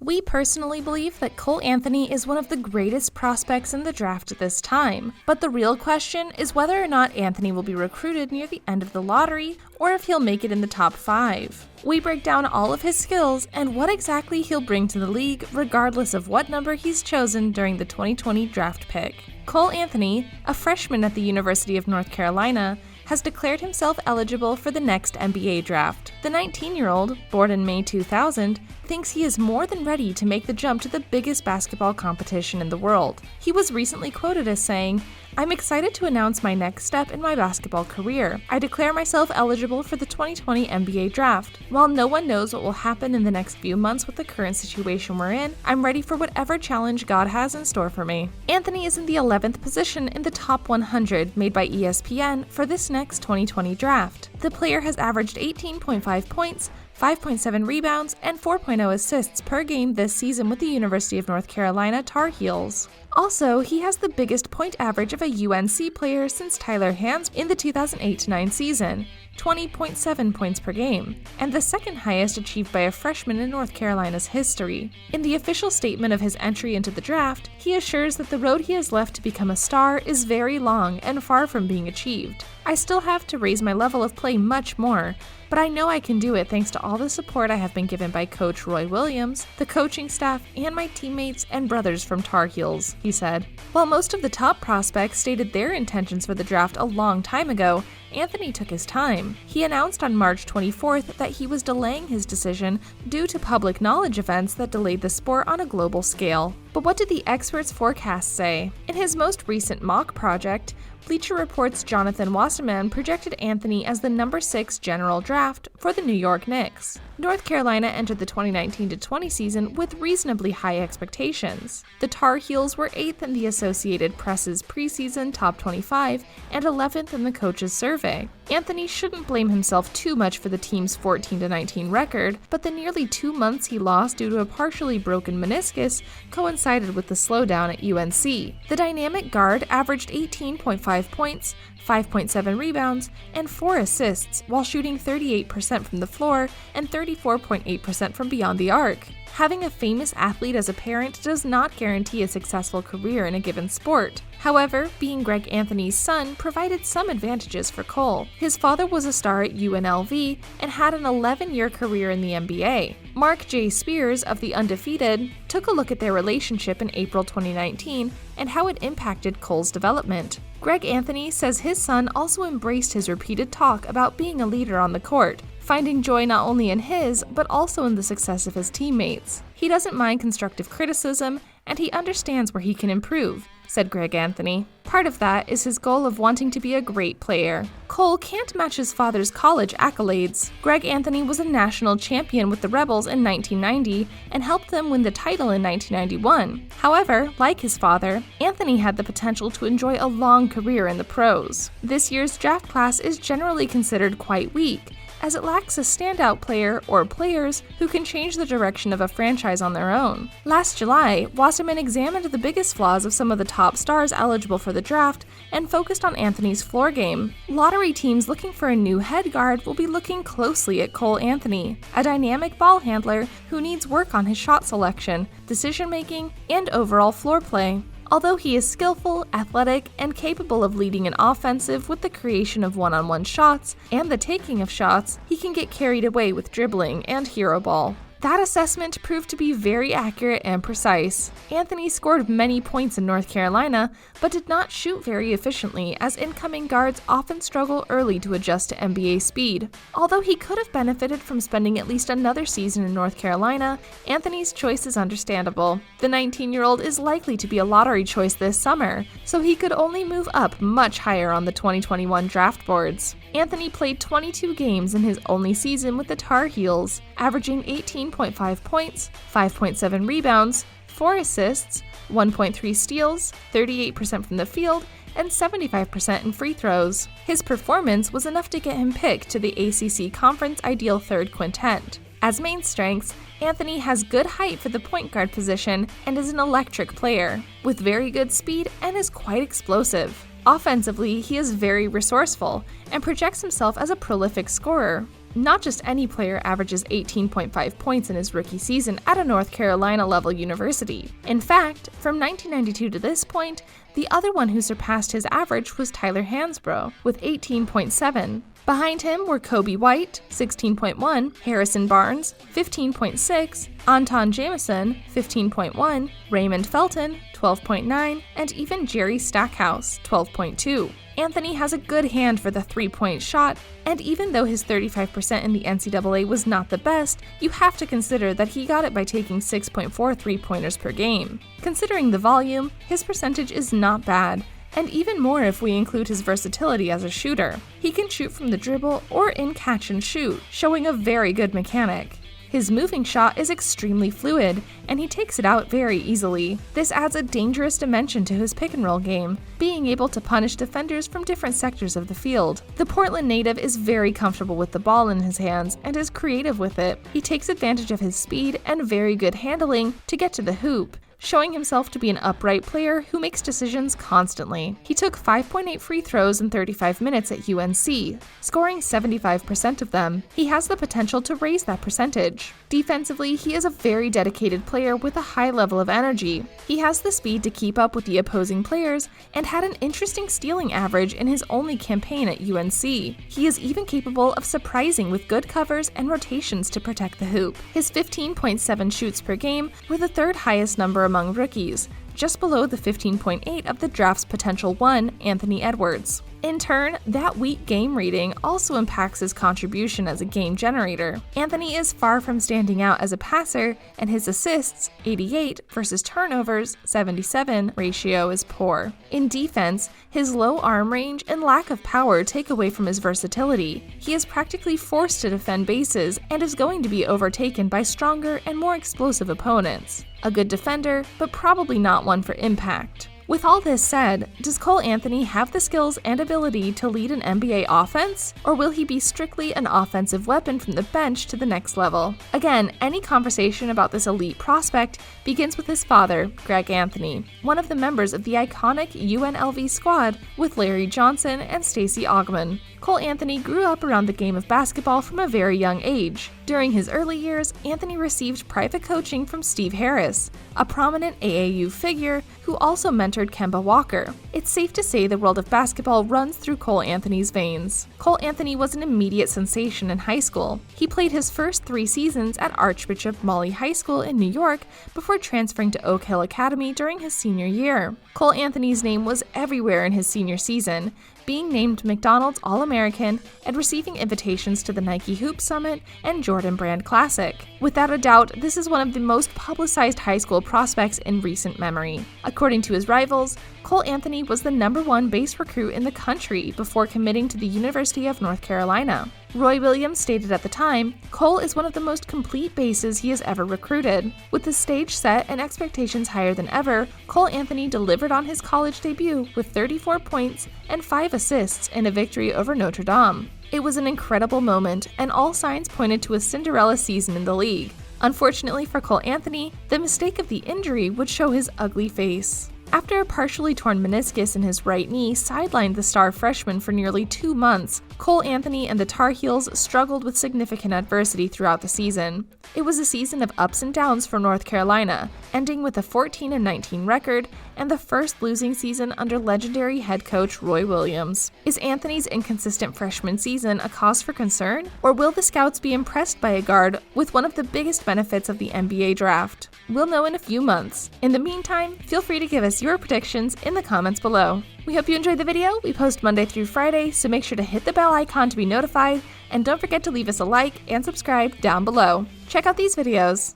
We personally believe that Cole Anthony is one of the greatest prospects in the draft at this time, but the real question is whether or not Anthony will be recruited near the end of the lottery or if he'll make it in the top 5. We break down all of his skills and what exactly he'll bring to the league regardless of what number he's chosen during the 2020 draft pick. Cole Anthony, a freshman at the University of North Carolina, has declared himself eligible for the next NBA draft. The 19-year-old, born in May 2000, thinks he is more than ready to make the jump to the biggest basketball competition in the world. He was recently quoted as saying, "I'm excited to announce my next step in my basketball career. I declare myself eligible for the 2020 NBA draft. While no one knows what will happen in the next few months with the current situation we're in, I'm ready for whatever challenge God has in store for me." Anthony is in the 11th position in the top 100 made by ESPN for this next 2020 draft. The player has averaged 18.5 points, 5.7 rebounds, and 4.0 assists per game this season with the University of North Carolina Tar Heels. Also, he has the biggest point average of a UNC player since Tyler Hands in the 2008-09 season, 20.7 points per game, and the second highest achieved by a freshman in North Carolina's history. In the official statement of his entry into the draft, he assures that the road he has left to become a star is very long and far from being achieved. "I still have to raise my level of play much more, but I know I can do it thanks to all the support I have been given by Coach Roy Williams, the coaching staff, and my teammates and brothers from Tar Heels," he said. While most of the top prospects stated their intentions for the draft a long time ago, Anthony took his time. He announced on March 24th that he was delaying his decision due to public knowledge events that delayed the sport on a global scale. But what did the experts' forecast say? In his most recent mock project, Bleacher Report's Jonathan Wasserman projected Anthony as the number 6 general draft for the New York Knicks. North Carolina entered the 2019-20 season with reasonably high expectations. The Tar Heels were 8th in the Associated Press's preseason top 25 and 11th in the coach's survey. Anthony shouldn't blame himself too much for the team's 14-19 record, but the nearly 2 months he lost due to a partially broken meniscus coincided with the slowdown at UNC. The dynamic guard averaged 18.5 points, 5.7 rebounds, and 4 assists while shooting 38% from the floor and 34.8% from beyond the arc. Having a famous athlete as a parent does not guarantee a successful career in a given sport. However, being Greg Anthony's son provided some advantages for Cole. His father was a star at UNLV and had an 11-year career in the NBA. Mark J. Spears of The Undefeated took a look at their relationship in April 2019 and how it impacted Cole's development. Greg Anthony says his son also embraced his repeated talk about being a leader on the court, finding joy not only in his, but also in the success of his teammates. He doesn't mind constructive criticism, and he understands where he can improve, said Greg Anthony. Part of that is his goal of wanting to be a great player. Cole can't match his father's college accolades. Greg Anthony was a national champion with the Rebels in 1990 and helped them win the title in 1991. However, like his father, Anthony had the potential to enjoy a long career in the pros. This year's draft class is generally considered quite weak, as it lacks a standout player or players who can change the direction of a franchise on their own. Last July, Wasserman examined the biggest flaws of some of the top stars eligible for the draft and focused on Anthony's floor game. Lottery teams looking for a new head guard will be looking closely at Cole Anthony, a dynamic ball handler who needs work on his shot selection, decision-making, and overall floor play. Although he is skillful, athletic, and capable of leading an offensive with the creation of one-on-one shots and the taking of shots, he can get carried away with dribbling and hero ball. That assessment proved to be very accurate and precise. Anthony scored many points in North Carolina, but did not shoot very efficiently as incoming guards often struggle early to adjust to NBA speed. Although he could have benefited from spending at least another season in North Carolina, Anthony's choice is understandable. The 19-year-old is likely to be a lottery choice this summer, so he could only move up much higher on the 2021 draft boards. Anthony played 22 games in his only season with the Tar Heels, averaging 18.5 points, 5.7 rebounds, 4 assists, 1.3 steals, 38% from the field, and 75% in free throws. His performance was enough to get him picked to the ACC Conference Ideal Third Quintet. As main strengths, Anthony has good height for the point guard position and is an electric player, with very good speed and is quite explosive. Offensively, he is very resourceful and projects himself as a prolific scorer. Not just any player averages 18.5 points in his rookie season at a North Carolina level university. In fact, from 1992 to this point, the other one who surpassed his average was Tyler Hansbrough with 18.7. Behind him were Kobe White, 16.1, Harrison Barnes, 15.6, Anton Jamison, 15.1, Raymond Felton, 12.9, and even Jerry Stackhouse, 12.2. Anthony has a good hand for the three-point shot, and even though his 35% in the NCAA was not the best, you have to consider that he got it by taking 6.4 three-pointers per game. Considering the volume, his percentage is not bad, and even more if we include his versatility as a shooter. He can shoot from the dribble or in catch and shoot, showing a very good mechanic. His moving shot is extremely fluid, and he takes it out very easily. This adds a dangerous dimension to his pick-and-roll game, being able to punish defenders from different sectors of the field. The Portland native is very comfortable with the ball in his hands and is creative with it. He takes advantage of his speed and very good handling to get to the hoop, showing himself to be an upright player who makes decisions constantly. He took 5.8 free throws in 35 minutes at UNC, scoring 75% of them. He has the potential to raise that percentage. Defensively, he is a very dedicated player with a high level of energy. He has the speed to keep up with the opposing players and had an interesting stealing average in his only campaign at UNC. He is even capable of surprising with good covers and rotations to protect the hoop. His 15.7 shoots per game were the third highest number among rookies, just below the 15.8 of the draft's potential one, Anthony Edwards. In turn, that weak game rating also impacts his contribution as a game generator. Anthony is far from standing out as a passer, and his assists, 88, versus turnovers, 77, ratio is poor. In defense, his low arm range and lack of power take away from his versatility. He is practically forced to defend bases and is going to be overtaken by stronger and more explosive opponents. A good defender, but probably not one for impact. With all this said, does Cole Anthony have the skills and ability to lead an NBA offense, or will he be strictly an offensive weapon from the bench to the next level? Again, any conversation about this elite prospect begins with his father, Greg Anthony, one of the members of the iconic UNLV squad with Larry Johnson and Stacey Augmon. Cole Anthony grew up around the game of basketball from a very young age. During his early years, Anthony received private coaching from Steve Harris, a prominent AAU figure who also mentored Kemba Walker. It's safe to say the world of basketball runs through Cole Anthony's veins. Cole Anthony was an immediate sensation in high school. He played his first 3 seasons at Archbishop Motley High School in New York before transferring to Oak Hill Academy during his senior year. Cole Anthony's name was everywhere in his senior season, being named McDonald's All-American and receiving invitations to the Nike Hoop Summit and Jordan Brand Classic. Without a doubt, this is one of the most publicized high school prospects in recent memory. According to his rivals, Cole Anthony was the #1 base recruit in the country before committing to the University of North Carolina. Roy Williams stated at the time, Cole is one of the most complete bases he has ever recruited. With the stage set and expectations higher than ever, Cole Anthony delivered on his college debut with 34 points and 5 assists in a victory over Notre Dame. It was an incredible moment, and all signs pointed to a Cinderella season in the league. Unfortunately for Cole Anthony, the mistake of the injury would show his ugly face. After a partially torn meniscus in his right knee sidelined the star freshman for nearly 2 months, Cole Anthony and the Tar Heels struggled with significant adversity throughout the season. It was a season of ups and downs for North Carolina, ending with a 14-19 record and the first losing season under legendary head coach Roy Williams. Is Anthony's inconsistent freshman season a cause for concern, or will the scouts be impressed by a guard with one of the biggest benefits of the NBA draft? We'll know in a few months. In the meantime, feel free to give us your predictions in the comments below. We hope you enjoyed the video. We post Monday through Friday, so make sure to hit the bell icon to be notified, and don't forget to leave us a like and subscribe down below. Check out these videos.